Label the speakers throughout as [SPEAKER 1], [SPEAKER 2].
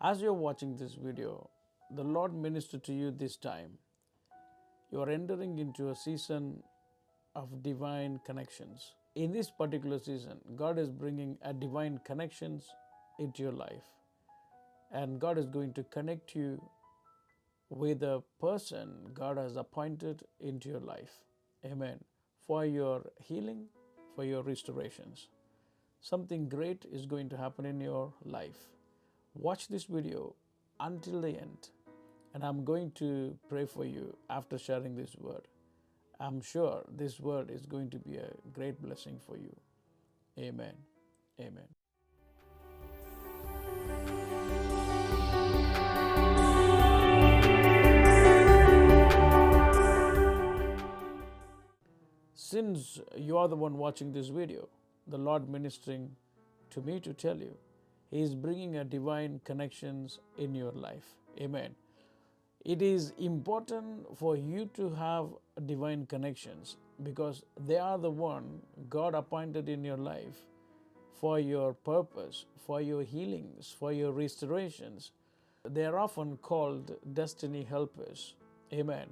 [SPEAKER 1] As you're watching this video, the Lord minister to you this time. You are entering into a season of divine connections. In this particular season, God is bringing a divine connections into your life. And God is going to connect you with a person God has appointed into your life. Amen. For your healing, for your restorations. Something great is going to happen in your life. Watch this video until the end, and I'm going to pray for you after sharing this word. I'm sure this word is going to be a great blessing for you. Amen. Amen. Since you are the one watching this video, the Lord ministering to me to tell you, He is bringing a divine connections in your life. Amen. It is important for you to have divine connections because they are the one God appointed in your life for your purpose, for your healings, for your restorations. They are often called destiny helpers. Amen.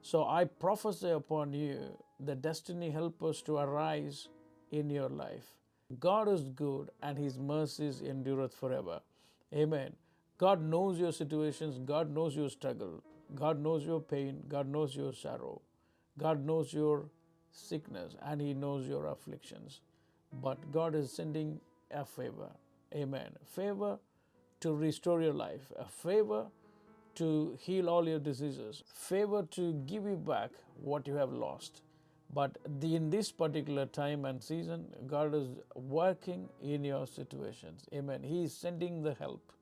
[SPEAKER 1] So I prophesy upon you the destiny helpers to arise in your life. God is good and His mercies endureth forever. Amen. God knows your situations. God knows your struggle. God knows your pain. God knows your sorrow. God knows your sickness and He knows your afflictions. But God is sending a favor. Amen. Favor to restore your life. A favor to heal all your diseases. Favor to give you back what you have lost. But in this particular time and season, God is working in your situations. Amen. He is sending the help.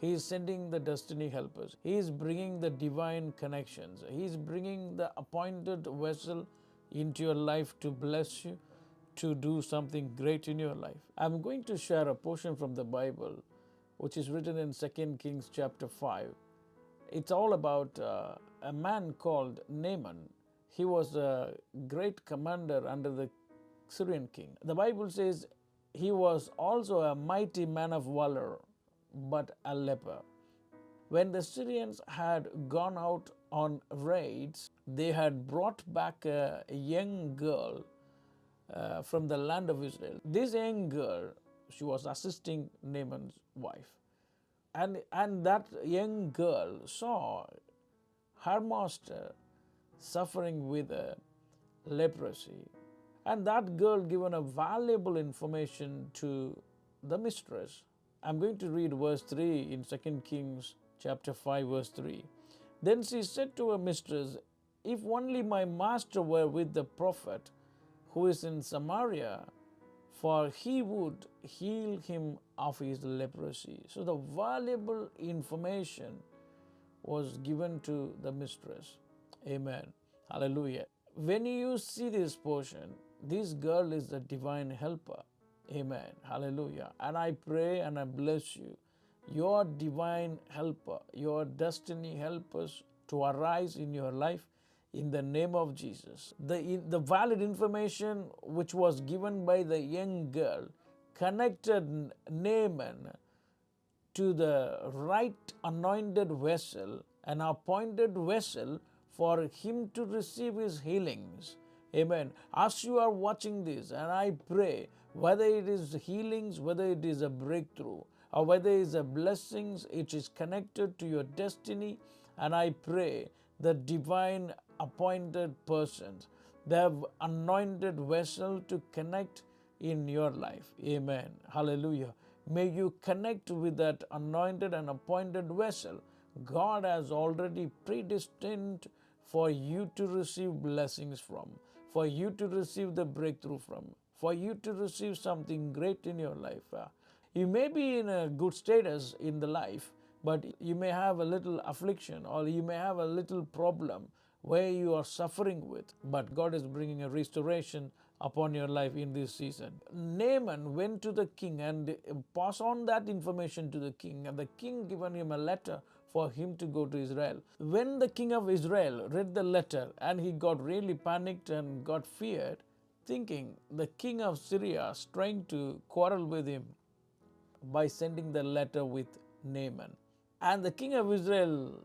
[SPEAKER 1] He is sending the destiny helpers. He is bringing the divine connections. He is bringing the appointed vessel into your life to bless you, to do something great in your life. I'm going to share a portion from the Bible, which is written in 2 Kings chapter 5. It's all about a man called Naaman. He was a great commander under the Syrian king. The Bible says he was also a mighty man of valor, but a leper. When the Syrians had gone out on raids, they had brought back a young girl from the land of Israel. This young girl, she was assisting Naaman's wife. And that young girl saw her master suffering with a leprosy. And that girl given a valuable information to the mistress. I'm going to read verse 3 in 2 Kings chapter 5 verse 3. Then she said to her mistress, if only my master were with the prophet who is in Samaria, for he would heal him of his leprosy. So the valuable information was given to the mistress. Amen. Hallelujah. When you see this portion, this girl is a divine helper. Amen. Hallelujah. And I pray and I bless you. Your divine helper, your destiny helpers to arise in your life in the name of Jesus. The valid information which was given by the young girl connected Naaman to the right anointed vessel, an appointed vessel for him to receive his healings. Amen. As you are watching this, and I pray, whether it is healings, whether it is a breakthrough, or whether it is a blessings, it is connected to your destiny, and I pray the divine appointed persons, the anointed vessel to connect in your life. Amen. Hallelujah. May you connect with that anointed and appointed vessel. God has already predestined for you to receive blessings from, for you to receive the breakthrough from, for you to receive something great in your life. You may be in a good status in the life, but you may have a little affliction or you may have a little problem where you are suffering with. But God is bringing a restoration upon your life in this season. Naaman went to the king and passed on that information to the king, and the king given him a letter for him to go to Israel. When the king of Israel read the letter and he got really panicked and got feared, thinking the king of Syria is trying to quarrel with him by sending the letter with Naaman. And the king of Israel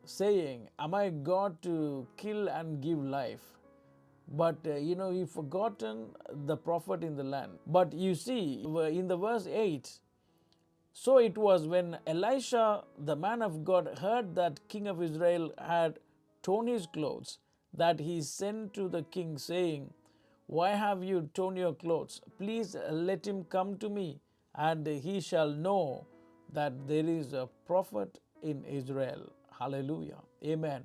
[SPEAKER 1] saying, am I God to kill and give life? But he forgotten the prophet in the land. But you see, in the verse 8, so it was when Elisha, the man of God, heard that king of Israel had torn his clothes, that he sent to the king, saying, why have you torn your clothes? Please let him come to me, and he shall know that there is a prophet in Israel. Hallelujah. Amen.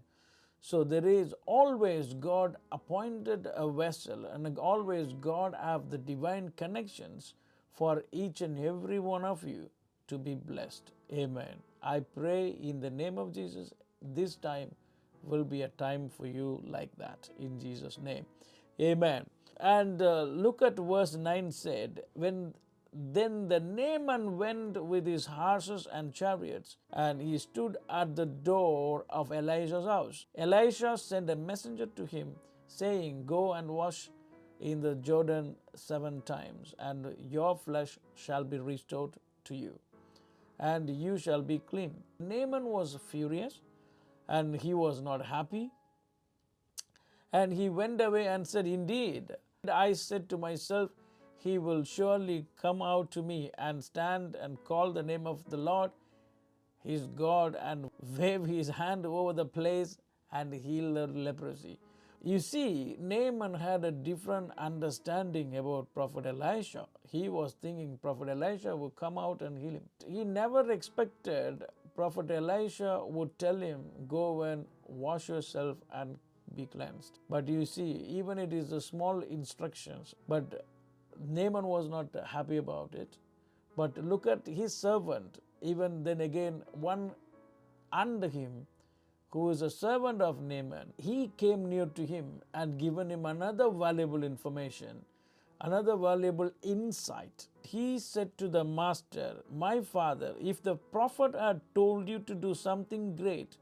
[SPEAKER 1] So there is always God appointed a vessel, and always God have the divine connections for each and every one of you to be blessed. Amen. I pray in the name of Jesus, this time will be a time for you like that, in Jesus' name. Amen. And look at verse 9 said, when then the Naaman went with his horses and chariots, and he stood at the door of Elisha's house. Elisha sent a messenger to him, saying, go and wash in the Jordan 7 times, and your flesh shall be restored to you, and you shall be clean. Naaman was furious, and he was not happy. And he went away and said, indeed, I said to myself, he will surely come out to me and stand and call the name of the Lord, his God, and wave his hand over the place and heal the leprosy. You see, Naaman had a different understanding about Prophet Elisha. He was thinking Prophet Elisha would come out and heal him. He never expected Prophet Elisha would tell him, go and wash yourself and be cleansed. But you see, even it is a small instructions, but Naaman was not happy about it. But look at his servant, even then again, one under him, who is a servant of Naaman. He came near to him and given him another valuable information, another valuable insight. He said to the master, my father, if the prophet had told you to do something great,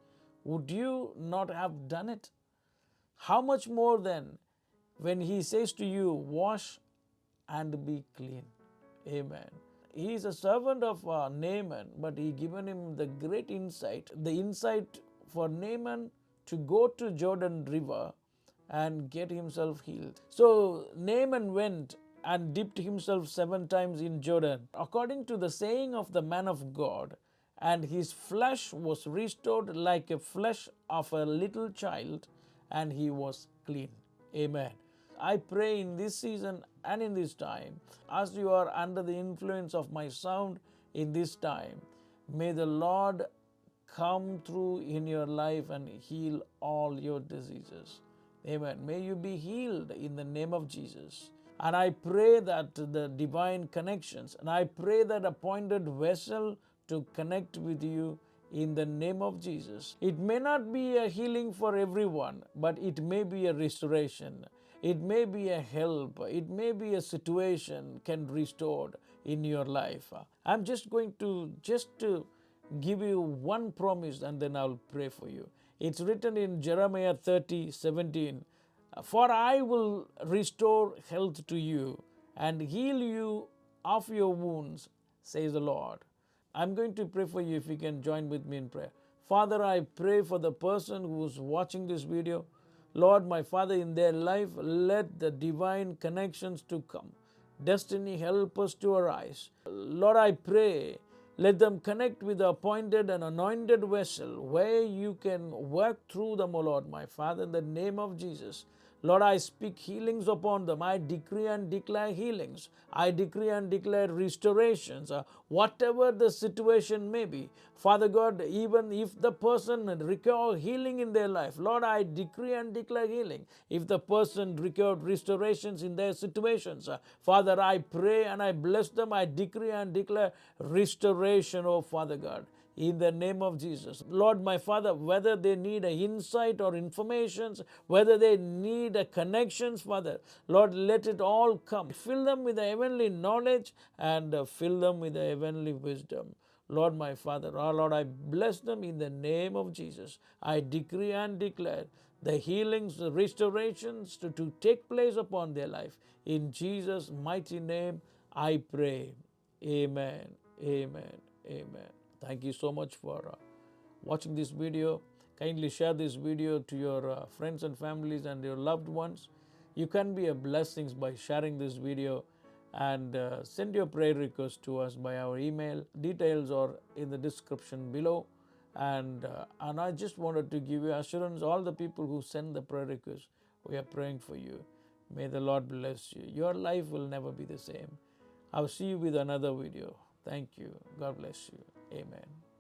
[SPEAKER 1] would you not have done it? How much more then when he says to you, wash and be clean. Amen. He is a servant of Naaman, but he given him the great insight, the insight for Naaman to go to Jordan River and get himself healed. So Naaman went and dipped himself 7 times in Jordan, according to the saying of the man of God, and his flesh was restored like a flesh of a little child, and he was clean. Amen. I pray in this season and in this time, as you are under the influence of my sound in this time, may the Lord come through in your life and heal all your diseases. Amen. May you be healed in the name of Jesus. And I pray that the divine connections, and I pray that appointed vessel to connect with you in the name of Jesus. It may not be a healing for everyone, but it may be a restoration. It may be a help. It may be a situation can restored in your life. I'm just going to give you one promise, and then I'll pray for you. It's written in Jeremiah 30:17. For I will restore health to you and heal you of your wounds, says the Lord. I'm going to pray for you if you can join with me in prayer. Father, I pray for the person who's watching this video. Lord, my Father, in their life, let the divine connections to come. Destiny help us to arise. Lord, I pray, let them connect with the appointed and anointed vessel where you can work through them, O Lord, my Father, in the name of Jesus. Lord, I speak healings upon them. I decree and declare healings. I decree and declare restorations. Whatever the situation may be, Father God, even if the person require healing in their life, Lord, I decree and declare healing. If the person required restorations in their situations, Father, I pray and I bless them. I decree and declare restoration, oh Father God, in the name of Jesus. Lord, my Father, whether they need an insight or informations, whether they need a connections, Father, Lord, let it all come. Fill them with the heavenly knowledge and fill them with the heavenly wisdom. Lord, my Father, oh Lord, I bless them in the name of Jesus. I decree and declare the healings, the restorations to take place upon their life. In Jesus' mighty name, I pray. Amen. Amen. Amen. Thank you so much for watching this video. Kindly share this video to your friends and families and your loved ones. You can be a blessing by sharing this video, and send your prayer request to us by our email. Details are in the description below. And I just wanted to give you assurance, all the people who send the prayer request, we are praying for you. May the Lord bless you. Your life will never be the same. I'll see you with another video. Thank you. God bless you. Amen.